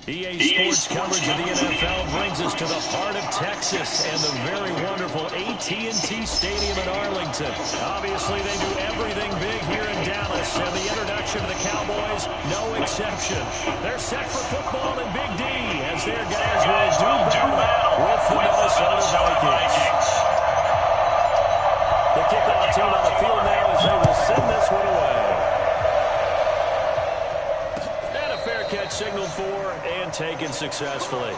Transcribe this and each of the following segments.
EA Sports coverage of the NFL brings us to the heart of Texas and the very wonderful AT&T Stadium in Arlington. Obviously, they do everything big here in Dallas, and the introduction to the Cowboys, no exception. They're set for football in Big D as their guys will do battle with the Minnesota Vikings. The kickoff team on the field now as they will send this one away. Catch signaled for and taken successfully.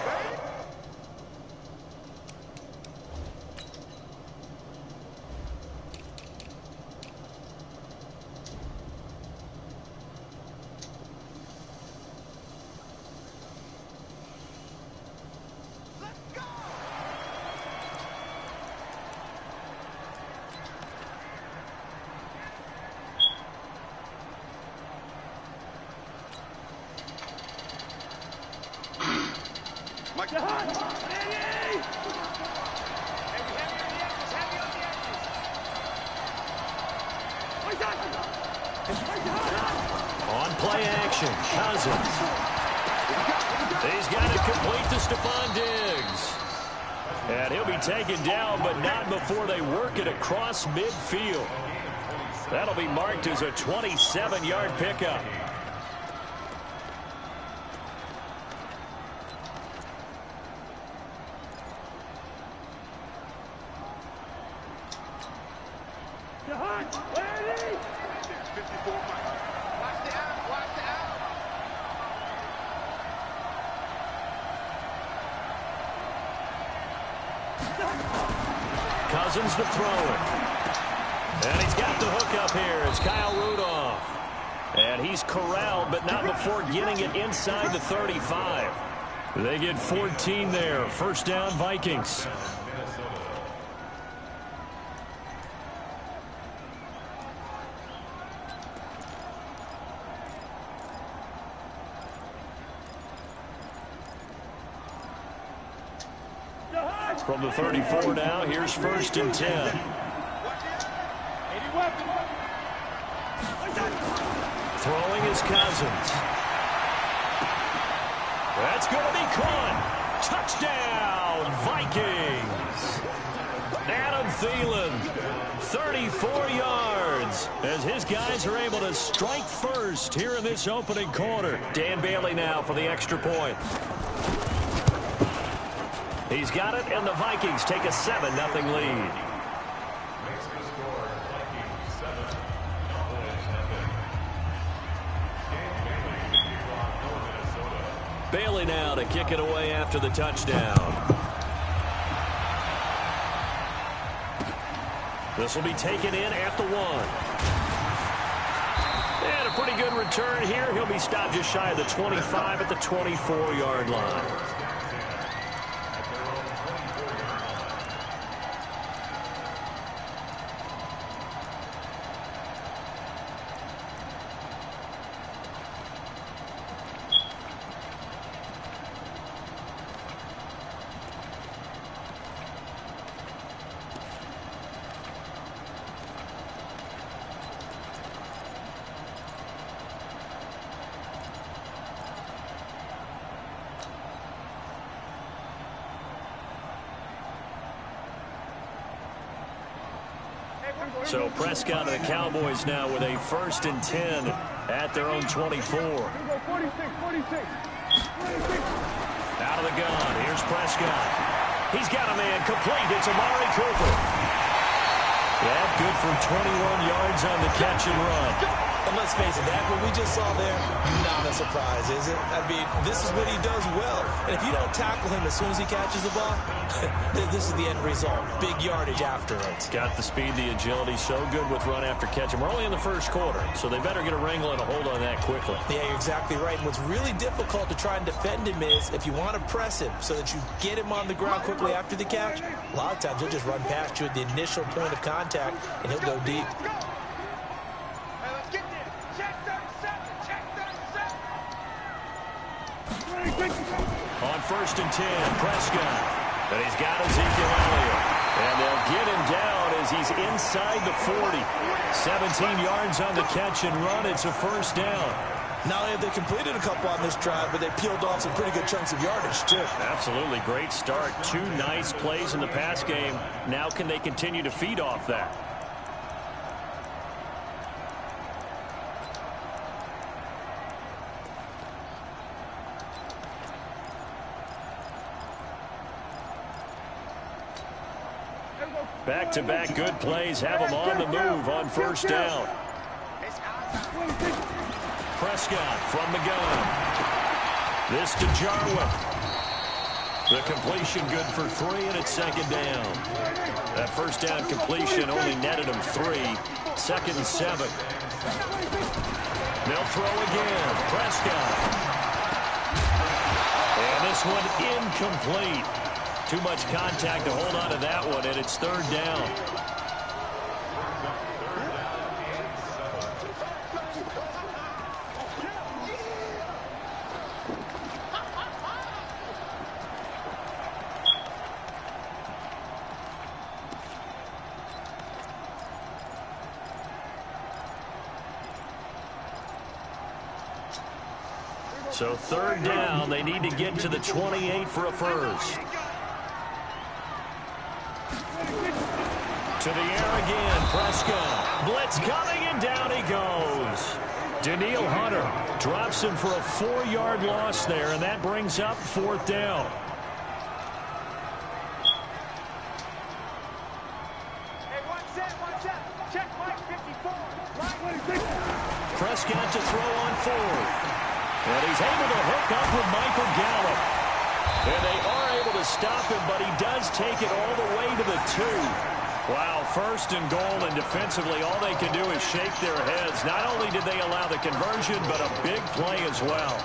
On play action, Cousins. He's got it complete to Stephon Diggs. And he'll be taken down, but not before they work it across midfield. That'll be marked as a 27-yard pickup. Cousins to throw it. And he's got the hook up here. It's Kyle Rudolph. And he's corralled, but not before getting it inside the 35. They get 14 there. First down, Vikings. From the 34 now, here's 1st and 10. Throwing is Cousins. That's going to be caught. Touchdown, Vikings. Adam Thielen, 34 yards, as his guys are able to strike first here in this opening quarter. Dan Bailey now for the extra point. He's got it, and the Vikings take a 7-0 lead. Bailey now to kick it away after the touchdown. This will be taken in at the 1. And a pretty good return here. He'll be stopped just shy of the 25 at the 24-yard line. So Prescott and the Cowboys now with a 1st and 10 at their own 24. Out of the gun, here's Prescott. He's got a man complete. It's Amari Cooper. Yeah, good for 21 yards on the catch and run. And let's face it, that what we just saw there, not a surprise, is it? I mean, this is what he does well. And if you don't tackle him as soon as he catches the ball, this is the end result. Big yardage after it. Got the speed, the agility, so good with run after catch. And we're only in the first quarter, so they better get a wrangle and a hold on that quickly. Yeah, you're exactly right. And what's really difficult to try and defend him is if you want to press him so that you get him on the ground quickly after the catch, a lot of times he'll just run past you at the initial point of contact, and he'll go deep. On 1st and 10, Prescott. But he's got Ezekiel Elliott. And they'll get him down as he's inside the 40. 17 yards on the catch and run. It's a 1st down. Not only have they completed a couple on this drive, but they peeled off some pretty good chunks of yardage, too. Absolutely. Great start. 2 nice plays in the pass game. Now can they continue to feed off that? Back-to-back good plays have them on the move on first down. Prescott from the gun. This to Jarwin. The completion good for 3, and it's second down. That first down completion only netted him 3. 2nd and 7. They'll throw again. Prescott. And this one incomplete. Too much contact to hold on to that one, and it's 3rd down. So 3rd down, they need to get to the 28 for a first. To the air again, Prescott. Blitz coming, and down he goes. Daniil Hunter drops him for a 4-yard loss there, and that brings up 4th down. Prescott to throw on 4th. And he's able to hook up with Michael Gallup. And they are able to stop him, but he does take it all the way to the 2. Wow, 1st and goal, and defensively all they can do is shake their heads. Not only did they allow the conversion, but a big play as well.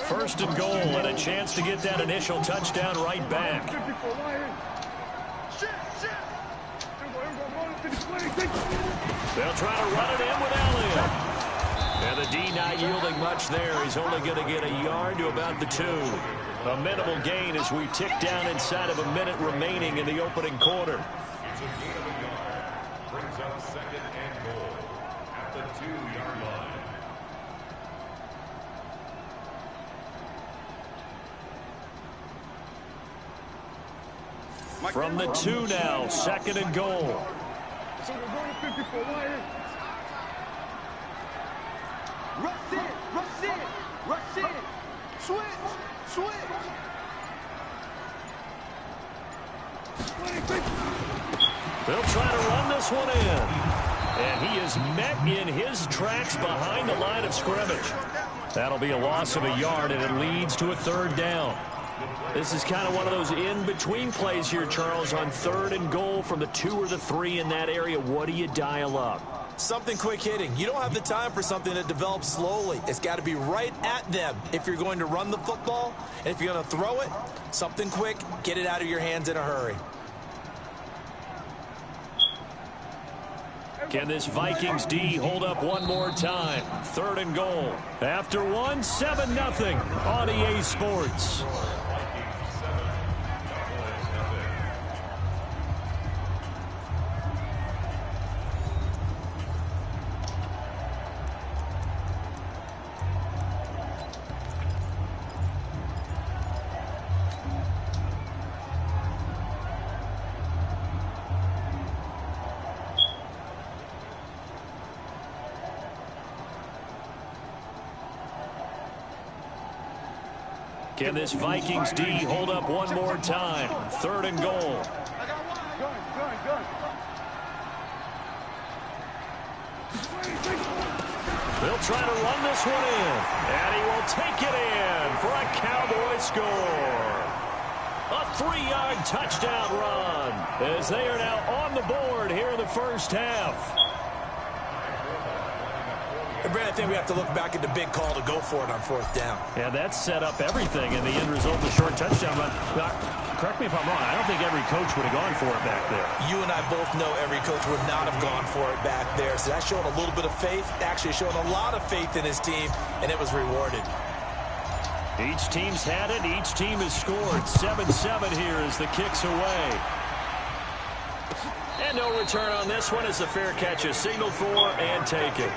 First and goal, and a chance to get that initial touchdown right back. They'll try to run it in with Elliott. And the D not yielding much there. He's only going to get a yard to about the 2. A minimal gain as we tick down inside of a minute remaining in the opening quarter. Brings up 2nd and goal at the 2-yard line. From the 2 now, 2nd and goal. So we're going to 54 Lions. Rush in, rush in, rush in. Switch, switch. They'll try to run this one in. And he is met in his tracks behind the line of scrimmage. That'll be a loss of a yard, and it leads to a 3rd down. This is kind of one of those in-between plays here, Charles, on 3rd and goal from the 2 or the 3 in that area. What do you dial up? Something quick hitting. You don't have the time for something that develops slowly. It's got to be right at them if you're going to run the football. And if you're going to throw it, something quick, get it out of your hands in a hurry. Can this Vikings D hold up one more time? 3rd and goal. After 1, 7-0 on EA Sports. Can this Vikings D hold up one more time? 3rd and goal. They'll try to run this one in. And he will take it in for a Cowboy score. A 3-yard touchdown run as they are now on the board here in the first half. And Brad, I think we have to look back at the big call to go for it on 4th down. Yeah, that set up everything in the end result, the short touchdown run. correct me if I'm wrong, I don't think every coach would have gone for it back there. You and I both know every coach would not have gone for it back there. So that's showing a little bit of faith, actually showing a lot of faith in his team, and it was rewarded. Each team's had it. Each team has scored. 7-7 here as the kick's away. And no return on this one as the fair catch is signaled for and taken.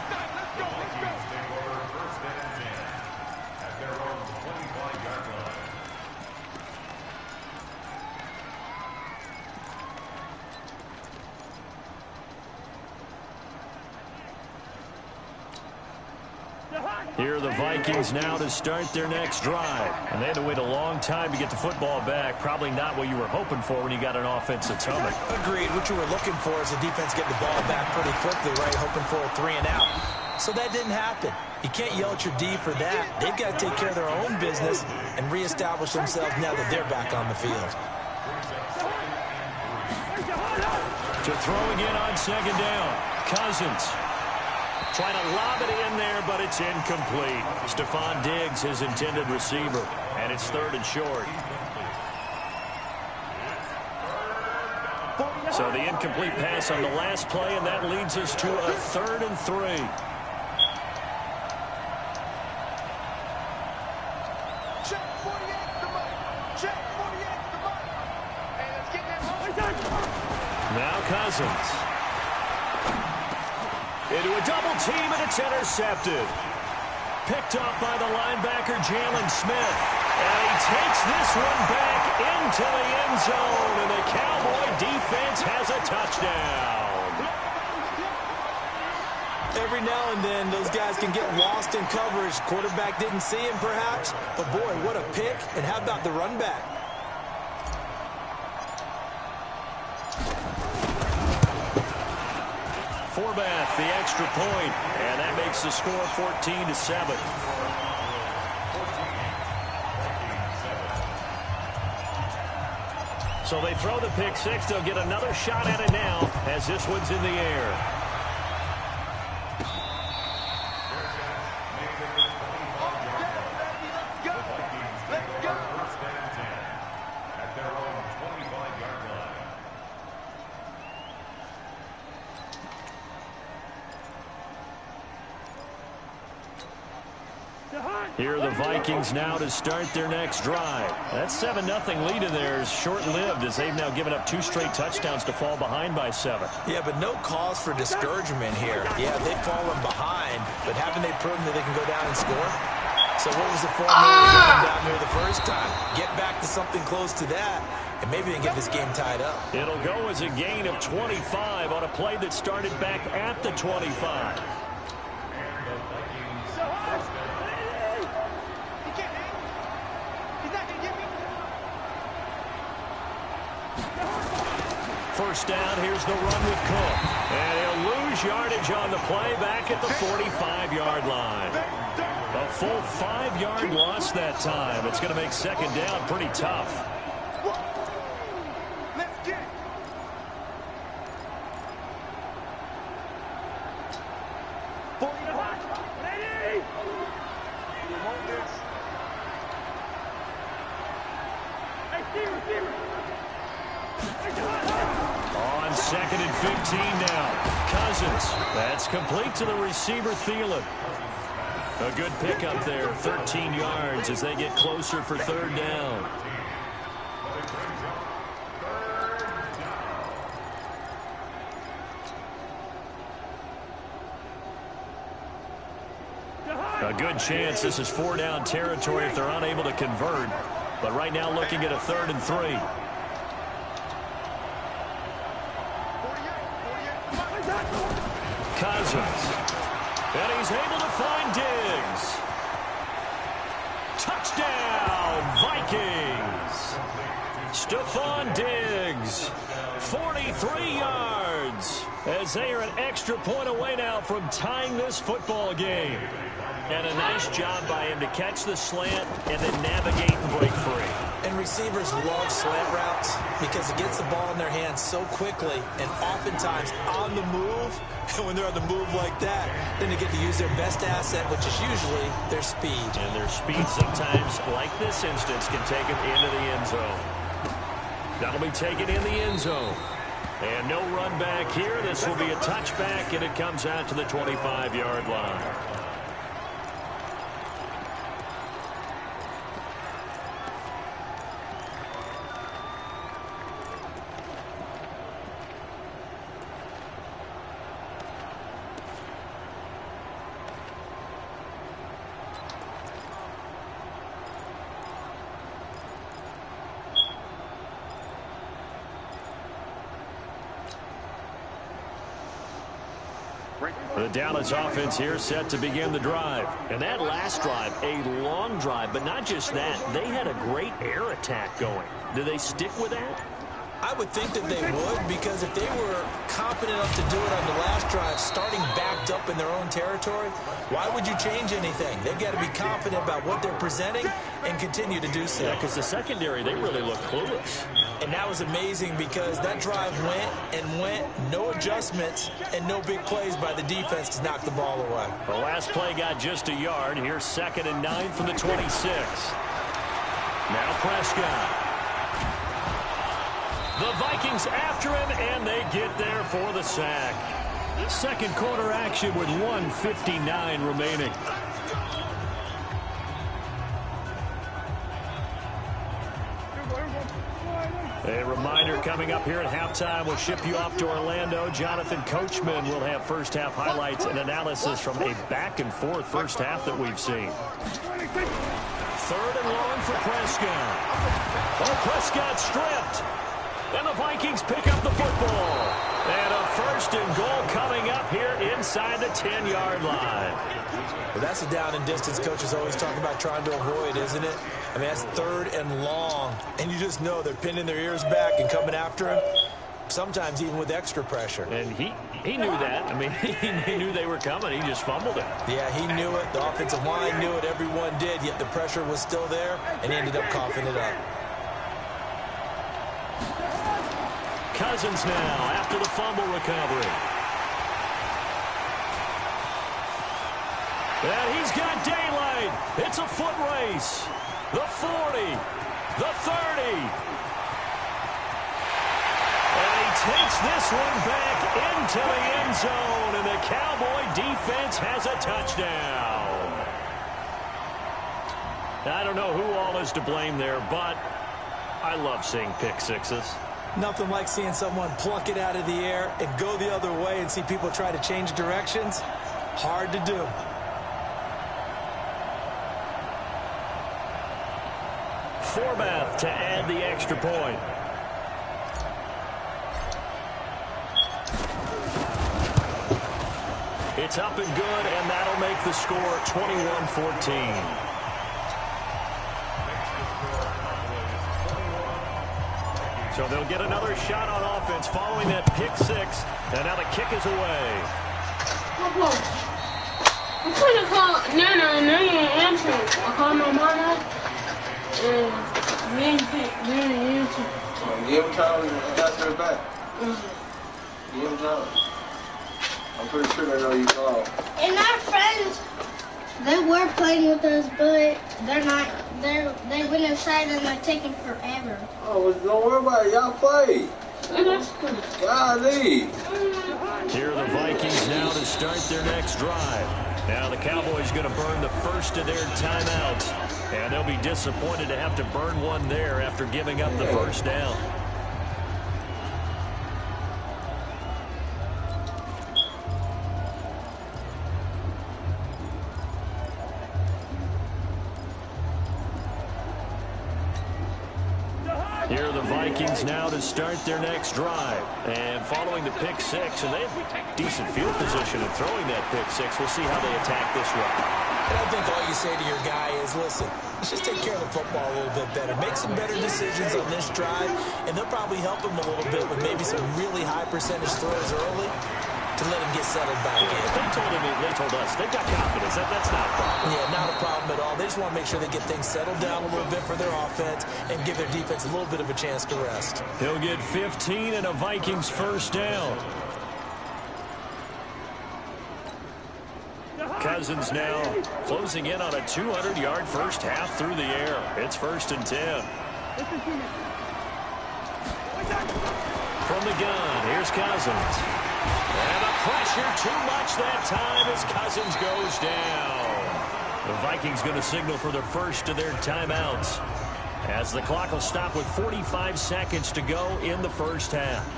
Here are the Vikings now to start their next drive. And they had to wait a long time to get the football back. Probably not what you were hoping for when you got an offense that's humming. Agreed. What you were looking for is the defense getting the ball back pretty quickly, right? Hoping for a 3 and out. So that didn't happen. You can't yell at your D for that. They've got to take care of their own business and reestablish themselves now that they're back on the field. To throw again on second down. Cousins. Trying to lob it in there, but it's incomplete. Stephon Diggs, his intended receiver. And it's 3rd and short. So the incomplete pass on the last play, and that leads us to a 3rd and 3. Check 48 the mic. Check 48 the mic. Hey, let's get that. Now Cousins. Into a double team, and it's intercepted. Picked up by the linebacker, Jalen Smith. And he takes this one back into the end zone, and the Cowboy defense has a touchdown. Every now and then, those guys can get lost in coverage. Quarterback didn't see him, perhaps. But, boy, what a pick. And how about the run back? Forbath, the extra point, and that makes the score 14-7. So they throw the pick six. They'll get another shot at it now as this one's in the air. Here are the Vikings now to start their next drive. That 7-0 lead in there is short-lived as they've now given up 2 straight touchdowns to fall behind by 7. Yeah, but no cause for discouragement here. Yeah, they've fallen behind, but haven't they proven that they can go down and score? So what was the formula down there the first time? Get back to something close to that, and maybe they can get this game tied up. It'll go as a gain of 25 on a play that started back at the 25. First down, here's the run with Cook. And he'll lose yardage on the play back at the 45-yard line. A full 5-yard loss that time. It's going to make second down pretty tough. Let's get it. Ready? On 2nd and 15 now. Cousins. That's complete to the receiver, Thielen. A good pickup there, 13 yards as they get closer for 3rd down. A good chance this is 4-down territory if they're unable to convert. But right now looking at a 3rd and 3. Cousins. And he's able to find Diggs. Touchdown, Vikings. Stephon Diggs, 43 yards, as they are an extra point away now from tying this football game. And a nice job by him to catch the slant and then navigate and break free. And receivers love slant routes because it gets the ball in their hands so quickly and oftentimes on the move. And when they're on the move like that, then they get to use their best asset, which is usually their speed. And their speed sometimes, like this instance, can take them into the end zone. That'll be taken in the end zone. And no run back here. This will be a touchback, and it comes out to the 25-yard line. The Dallas offense here set to begin the drive. And that last drive, a long drive, but not just that. They had a great air attack going. Do they stick with that? I would think that they would, because if they were confident enough to do it on the last drive, starting backed up in their own territory, why would you change anything? They've got to be confident about what they're presenting and continue to do so. Yeah, because the secondary, they really look clueless. And that was amazing because that drive went, no adjustments, and no big plays by the defense to knock the ball away. The last play got just a yard. Here's 2nd and 9 from the 26. Now Prescott. The Vikings after him, and they get there for the sack. Second quarter action with 1:59 remaining. A reminder coming up here at halftime. We'll ship you off to Orlando. Jonathan Coachman will have first half highlights and analysis from a back-and-forth first half that we've seen. 3rd and long for Prescott. Oh, Prescott stripped. And the Vikings pick up the football. And a 1st and goal coming up here inside the 10-yard line. Well, that's a down and distance coaches always talk about trying to avoid, isn't it? I mean, that's 3rd and long. And you just know they're pinning their ears back and coming after him, sometimes even with extra pressure. And he knew that. I mean, he knew they were coming. He just fumbled it. Yeah, he knew it. The offensive line knew it. Everyone did, yet the pressure was still there, and he ended up coughing it up. Cousins now after the fumble recovery. And he's got daylight. It's a foot race. The 40, the 30. And he takes this one back into the end zone, and the Cowboy defense has a touchdown. I don't know who all is to blame there, but I love seeing pick sixes. Nothing like seeing someone pluck it out of the air and go the other way and see people try to change directions. Hard to do. Forbath to add the extra point. It's up and good, and that'll make the score 21-14. So they'll get another shot on offense following that pick six. And now the kick is away. I'm trying to call Nana, and they ain't answering. I called my mama, and they didn't answer. Give him time to answer it back. Give him time. I'm pretty sure they know you called. And our friends, they were playing with us, but they're not. They went inside and they're taking forever. Oh, well, don't worry about it. Y'all play. Golly. Here are the Vikings now to start their next drive. Now the Cowboys going to burn the first of their timeouts. And they'll be disappointed to have to burn one there after giving up the first down. Here are the Vikings now to start their next drive. And following the pick six, and they have decent field position in throwing that pick six. We'll see how they attack this one. And I think all you say to your guy is, listen, let's just take care of the football a little bit better. Make some better decisions on this drive, and they'll probably help him a little bit with maybe some really high percentage throws early to let him get settled back in. They told us they've got confidence. That's not a problem. Yeah, not a problem at all. They just want to make sure they get things settled down a little bit for their offense and give their defense a little bit of a chance to rest. He'll get 15 and a Vikings first down. Cousins now closing in on a 200-yard first half through the air. It's 1st and 10. From the gun, here's Cousins. And the pressure too much that time as Cousins goes down. The Vikings going to signal for their first of their timeouts, as the clock will stop with 45 seconds to go in the first half.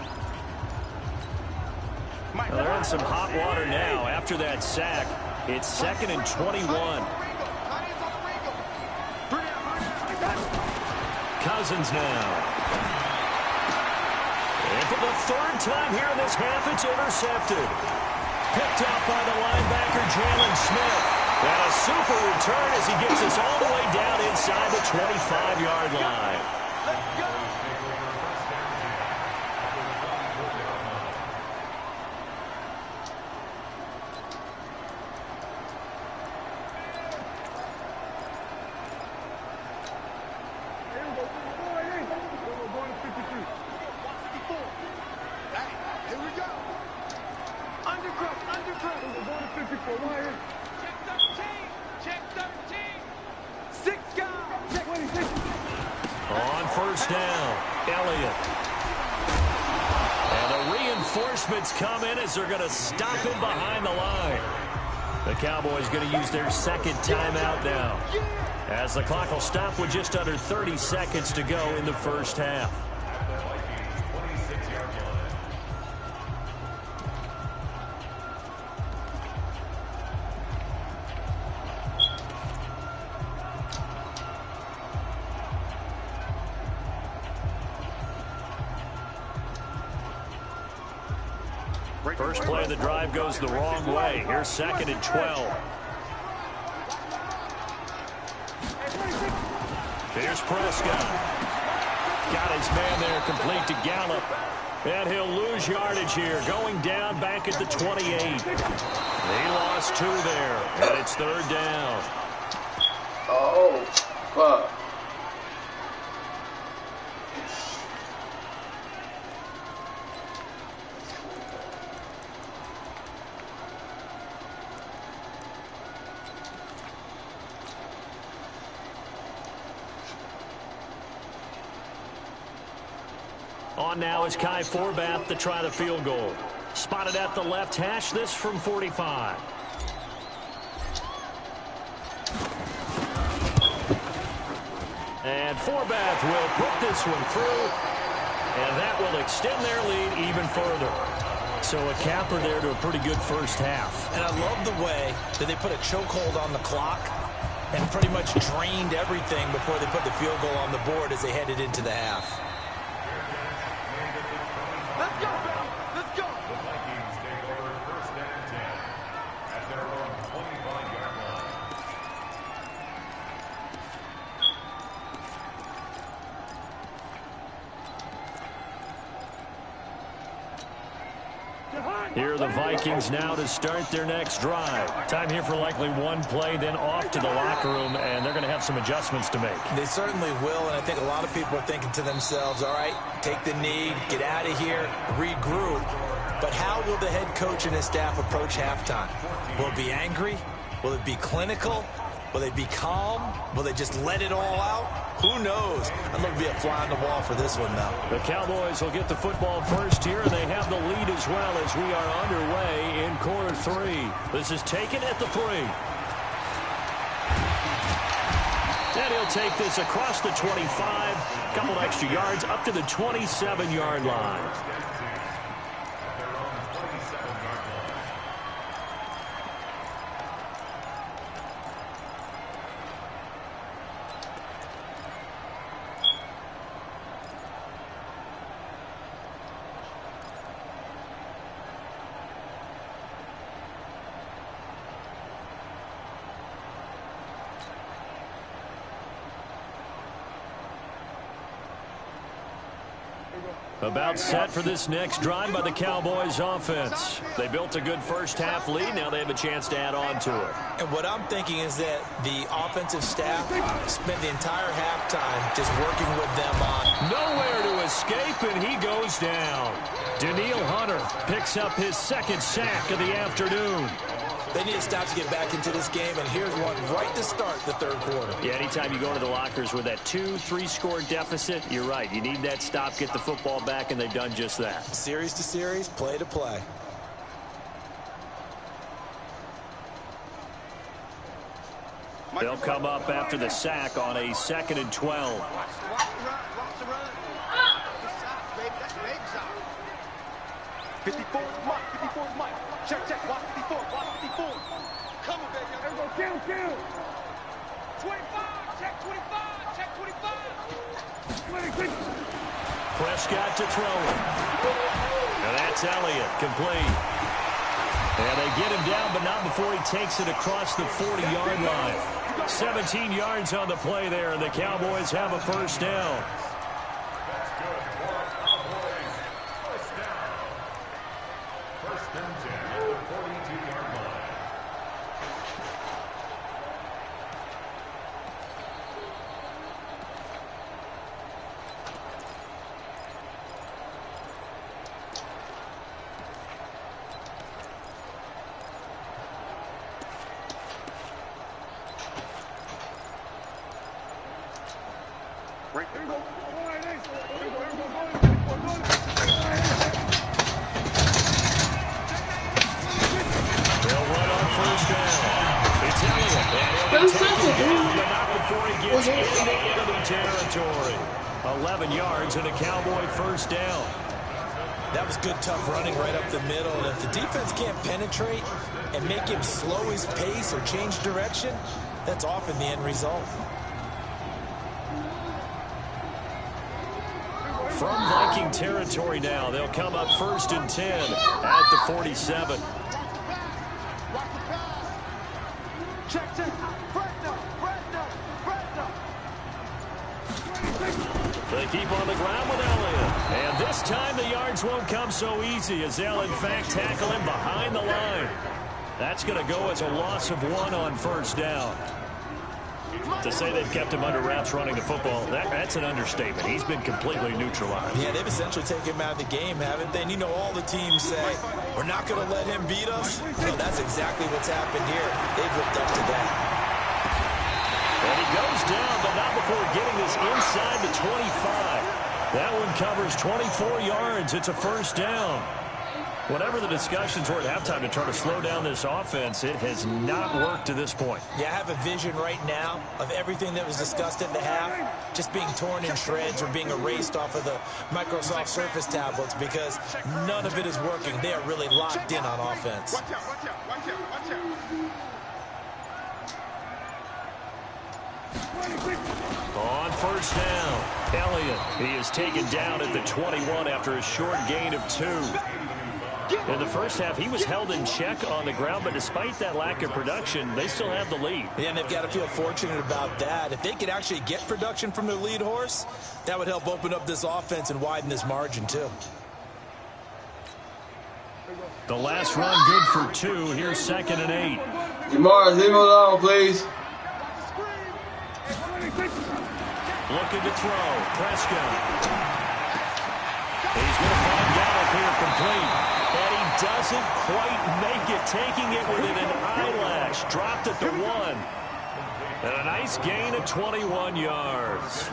Well, they're in some hot water now after that sack. It's 2nd and 21. Cousins now. And for the 3rd time here in this half, it's intercepted. Picked up by the linebacker, Jalen Smith. And a super return as he gets us all the way down inside the 25-yard line. Let's go. On first down, Elliott. And the reinforcements come in as they're going to stop him behind the line. The Cowboys going to use their 2nd timeout now, as the clock will stop with just under 30 seconds to go in the first half. First play of the drive goes the wrong way. Here's 2nd and 12. Here's Prescott. Got his man there complete to Gallup. And he'll lose yardage here, going down back at the 28. He lost 2 there, and it's 3rd down. Oh, fuck. On now is Kai Forbath to try the field goal. Spotted at the left hash, this from 45. And Forbath will put this one through, and that will extend their lead even further. So a capper there to a pretty good first half. And I love the way that they put a chokehold on the clock and pretty much drained everything before they put the field goal on the board as they headed into the half. Let's go, baby. Let's go. The Vikings take over 1st and 10 at their own 25-yard line. Here are the Vikings now to start their next drive. Time here for likely one play, then off to the locker room, and they're going to have some adjustments to make. They certainly will, and I think a lot of people are thinking to themselves, all right, take the knee, get out of here, regroup. But how will the head coach and his staff approach halftime? Will it be angry? Will it be clinical? Will they be calm? Will they just let it all out? Who knows? I'd love to be a fly on the wall for this one, though. The Cowboys will get the football first here, and they have the lead as well as we are underway in quarter 3. This is taken at the 3. And he'll take this across the 25, couple extra yards up to the 27-yard line. About set for this next drive by the Cowboys offense. They built a good first half lead. Now they have a chance to add on to it. And what I'm thinking is that the offensive staff spent the entire halftime just working with them on nowhere to escape, and he goes down. Daniil Hunter picks up his 2nd sack of the afternoon. They need a stop to get back into this game, and here's one right to start the third quarter. Yeah, anytime you go to the lockers with that 2-3 score deficit, you're right. You need that stop, get the football back, and they've done just that. Series to series, play to play. They'll come up after the sack on a 2nd and 12. Watch the run. Good shot, baby. That's a big shot. 54 is Mike. 54 is Mike. Check. Watch 54. Watch 54. Come on, baby. There we go. Kill. 25. Check 25. Check 25. Prescott to throw it. And that's Elliott, complete. And they get him down, but not before he takes it across the 40-yard line. 17 yards on the play there, and the Cowboys have a first down. That's good for our Cowboys. First down. First and 10 at the 42-yard line. Territory. 11 yards and a Cowboy first down. That was good, tough running right up the middle. And if the defense can't penetrate and make him slow his pace or change direction, that's often the end result. From Viking territory now, they'll come up 1st and 10 at the 47. Watch the pass. Check. They keep on the ground with Elliott. And this time the yards won't come so easy as they'll, in fact, tackle him behind the line. That's going to go as a loss of 1 on first down. To say they've kept him under wraps running the football, that's an understatement. He's been completely neutralized. Yeah, they've essentially taken him out of the game, haven't they? And you know all the teams say, we're not going to let him beat us. Well, that's exactly what's happened here. They've lived up to that. And he goes down, but not before getting this inside the 25. That one covers 24 yards. It's a first down. Whatever the discussions were at halftime to try to slow down this offense, it has not worked to this point. Yeah, I have a vision right now of everything that was discussed at the half just being torn in shreds or being erased off of the Microsoft Surface tablets because none of it is working. They are really locked in on offense. Watch out. On first down, Elliott. He is taken down at the 21 after a short gain of 2. In the first half, he was held in check on the ground, but despite that lack of production, they still have the lead. Yeah, and they've got to feel fortunate about that. If they could actually get production from their lead horse, that would help open up this offense and widen this margin, too. The last run good for 2. Here's 2nd and 8. Jamar, leave him alone, please. Looking to throw. Prescott. He's going to find Gallup here complete. And he doesn't quite make it. Taking it within an eyelash. Dropped at the 1. And a nice gain of 21 yards.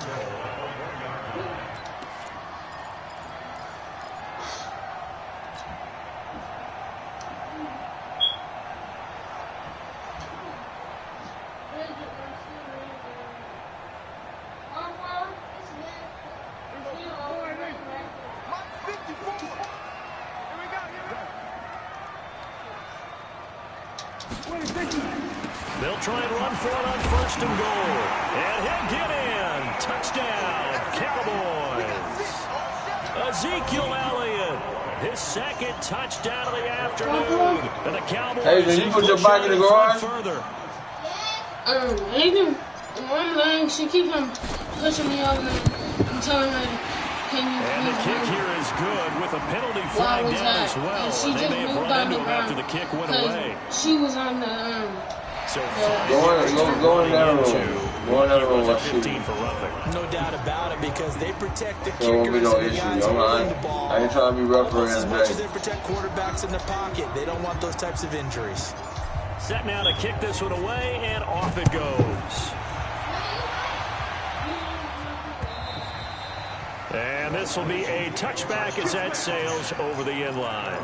They'll try and run for it on 1st and goal. And he'll get in. Touchdown, Cowboys. Ezekiel Elliott, his 2nd touchdown of the afternoon. And the Cowboys. Hey, did you put your bike in the garage? Further. Even one leg, she keeps on pushing me over and telling me, can you and the kick here is good with a penalty flag down as well. She they may have run into him after the kick went away. She was on the So go in that room. Go in that room. 15 for roughing. No doubt about it, because they protect the There won't be kickers no and the issue. guys holding the ball I ain't trying to be rough almost as around much as today. they protect quarterbacks in the pocket. They don't want those types of injuries. Set now to kick this one away, and off it goes. And this will be a touchback as that sails over the end line.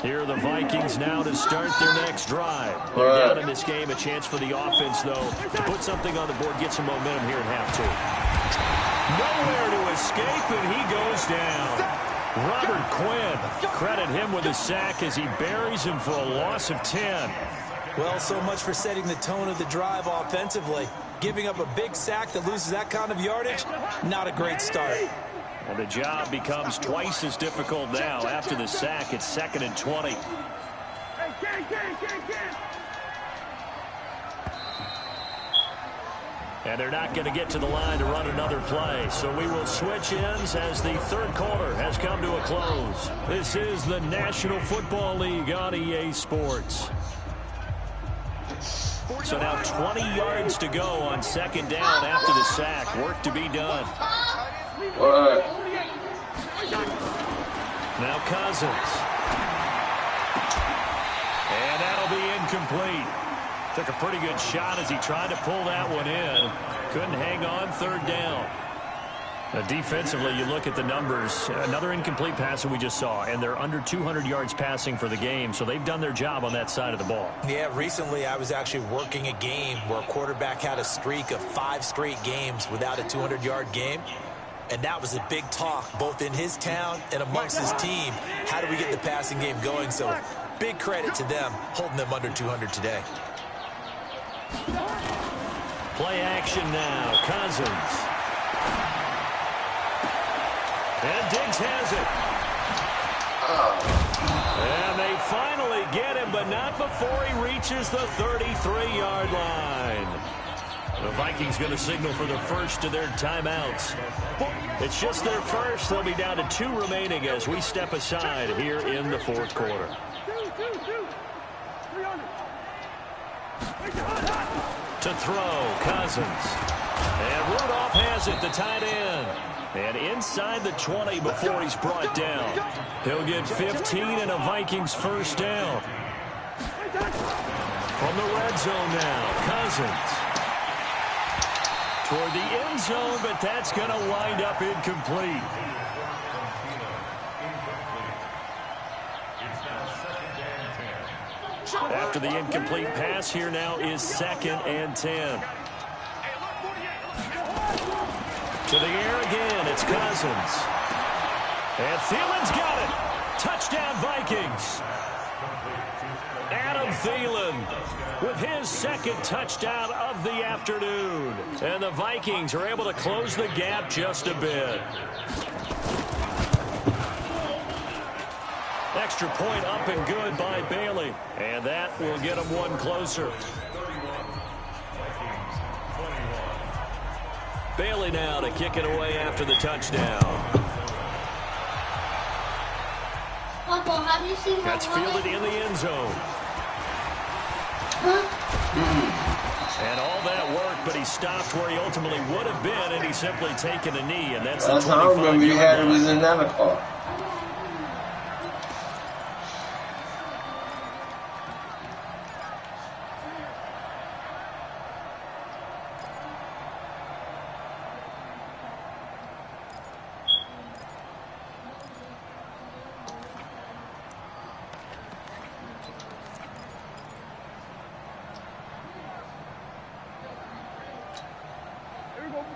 Here are the Vikings now to start their next drive. They're down in this game. A chance for the offense, though, to put something on the board, get some momentum here in half two. Nowhere to escape, and he goes down. Robert Quinn, credit him with a sack as he buries him for a loss of 10. Well, so much for setting the tone of the drive offensively. Giving up a big sack that loses that kind of yardage, not a great start. And the job becomes twice as difficult now. After the sack, it's 2nd and 20. And they're not going to get to the line to run another play. So we will switch ends as the third quarter has come to a close. This is the National Football League on EA Sports. So now 20 yards to go on 2nd down after the sack. Work to be done. Now Cousins. And that'll be incomplete. Took a pretty good shot as he tried to pull that one in. Couldn't hang on 3rd down. Now defensively, you look at the numbers. Another incomplete pass that we just saw, and they're under 200 yards passing for the game, so they've done their job on that side of the ball. Yeah, recently I was actually working a game where a quarterback had a streak of 5 straight games without a 200-yard game. And that was a big talk, both in his town and amongst his team. How do we get the passing game going? So big credit to them, holding them under 200 today. Play action now. Cousins. And Diggs has it. And they finally get him, but not before he reaches the 33-yard line. The Vikings going to signal for the first of their timeouts. It's just their first. They'll be down to 2 remaining as we step aside here in the 4th quarter. To throw, Cousins. And Rudolph has it, the tight end. And inside the 20 before he's brought down. He'll get 15 and a Vikings first down. From the red zone now, Cousins. Toward the end zone, but that's going to wind up incomplete. After the incomplete pass, here now is 2nd and 10. To the air again, it's Cousins. And Thielen's got it. Touchdown, Vikings. Adam Thielen with his 2nd touchdown of the afternoon. And the Vikings are able to close the gap just a bit. Extra point up and good by Bailey. And that will get them 1 closer. Bailey now to kick it away after the touchdown. Papa, have you seen That's fielded in the end zone. And all that work, but he stopped where he ultimately would have been, and he's simply taken a knee, and that's the 25-yard line. I remember you had it was in 9 o'clock.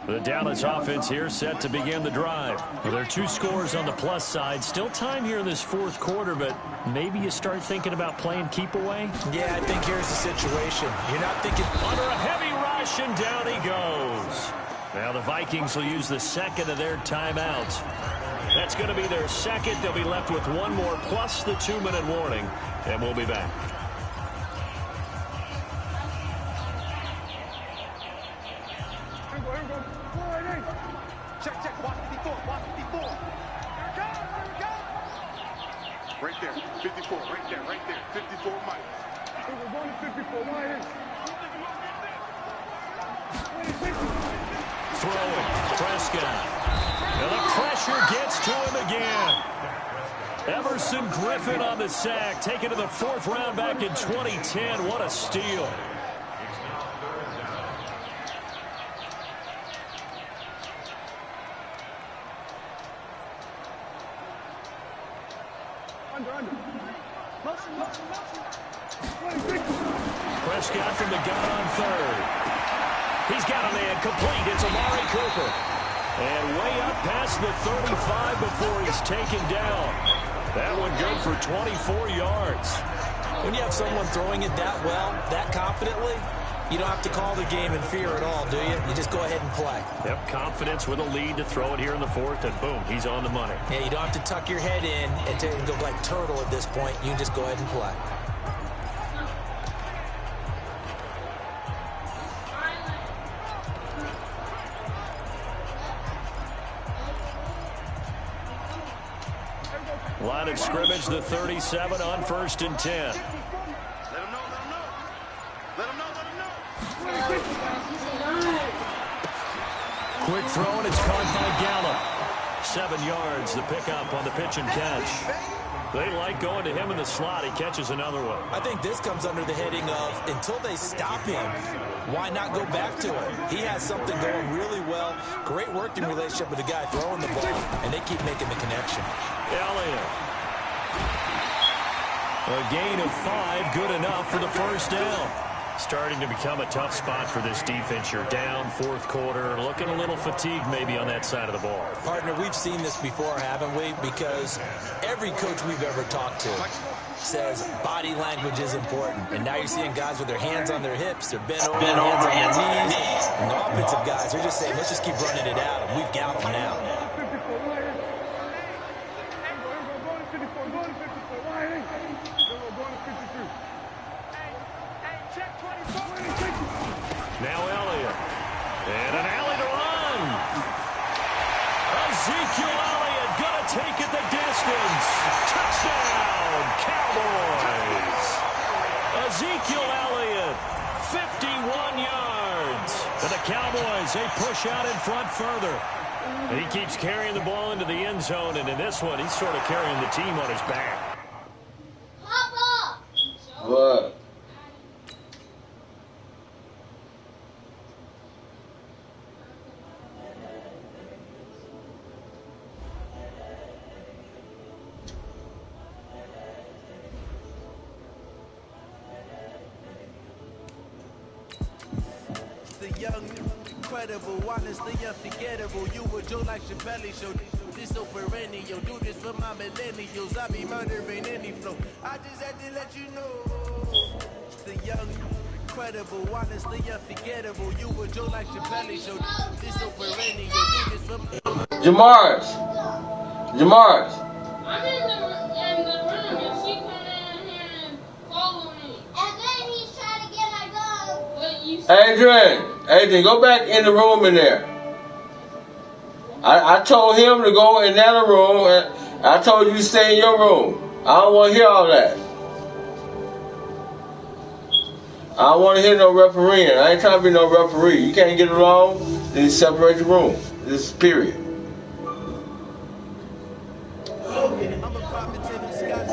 The Dallas offense here set to begin the drive. Well, there are 2 scores on the plus side. Still time here in this 4th quarter, but maybe you start thinking about playing keep away? Yeah, I think here's the situation. You're not thinking under a heavy rush, and down he goes. Now the Vikings will use the 2nd of their timeouts. That's going to be their 2nd. They'll be left with 1 more plus the 2-minute warning, and we'll be back. Check, watch 54, watch 54. Here it comes. Right there, 54, right there, 54, Mike. Throwing, Prescott. And the pressure gets to him again. Emerson Griffin on the sack, taken to the 4th round back in 2010. What a steal. Prescott from the gun on 3rd. He's got a man complete. It's Amari Cooper. And way up past the 35 before he's taken down. That one good for 24 yards. When you have someone throwing it that well, that confidently, you don't have to call the game in fear at all, do you? You just go ahead and play. Yep, confidence with a lead to throw it here in the 4th, and boom, he's on the money. Yeah, you don't have to tuck your head in and go like turtle at this point. You can just go ahead and play. Line of scrimmage, the 37 on 1st and 10. Let him know, let him know. Let him know, let him know. Quick throw, and it's caught by Gallup. 7 yards, the pickup on the pitch and catch. They like going to him in the slot. He catches another one. I think this comes under the heading of, until they stop him, why not go back to it? He has something going really well. Great working relationship with the guy throwing the ball, and they keep making the connection. Elliott. A gain of 5, good enough for the 1st down. Starting to become a tough spot for this defense. You're down 4th quarter, looking a little fatigued maybe on that side of the ball. Partner, we've seen this before, haven't we? Because every coach we've ever talked to says body language is important. And now you're seeing guys with their hands on their hips, they're bent over, hands on their knees. And the offensive guys, they're just saying, let's just keep running it out, and we've got them now. Now Elliott. And an alley to run. Ezekiel Elliott going to take it the distance. Touchdown, Cowboys. Ezekiel Elliott, 51 yards. And the Cowboys, they push out in front further. And he keeps carrying the ball into the end zone. And in this one, he's sort of carrying the team on his back. What? Incredible, honestly unforgettable. You would joke like Chappelle show. This so perennial. Do this for my millennials. I be murdering any flow. I just had to let you know. The young, incredible, honestly unforgettable. You would joke like Chappelle show. This so perennial. Do this for my Jamaris. I'm in the room and she come in here and follow me. And then he's trying to get my dog. But you Adrian, go back in the room in there. I told him to go in that room, and I told you to stay in your room. I don't want to hear all that. I don't want to hear no refereeing. I ain't trying to be no referee. You can't get along, then separate the room. This is period. I'm a prophet to them skies.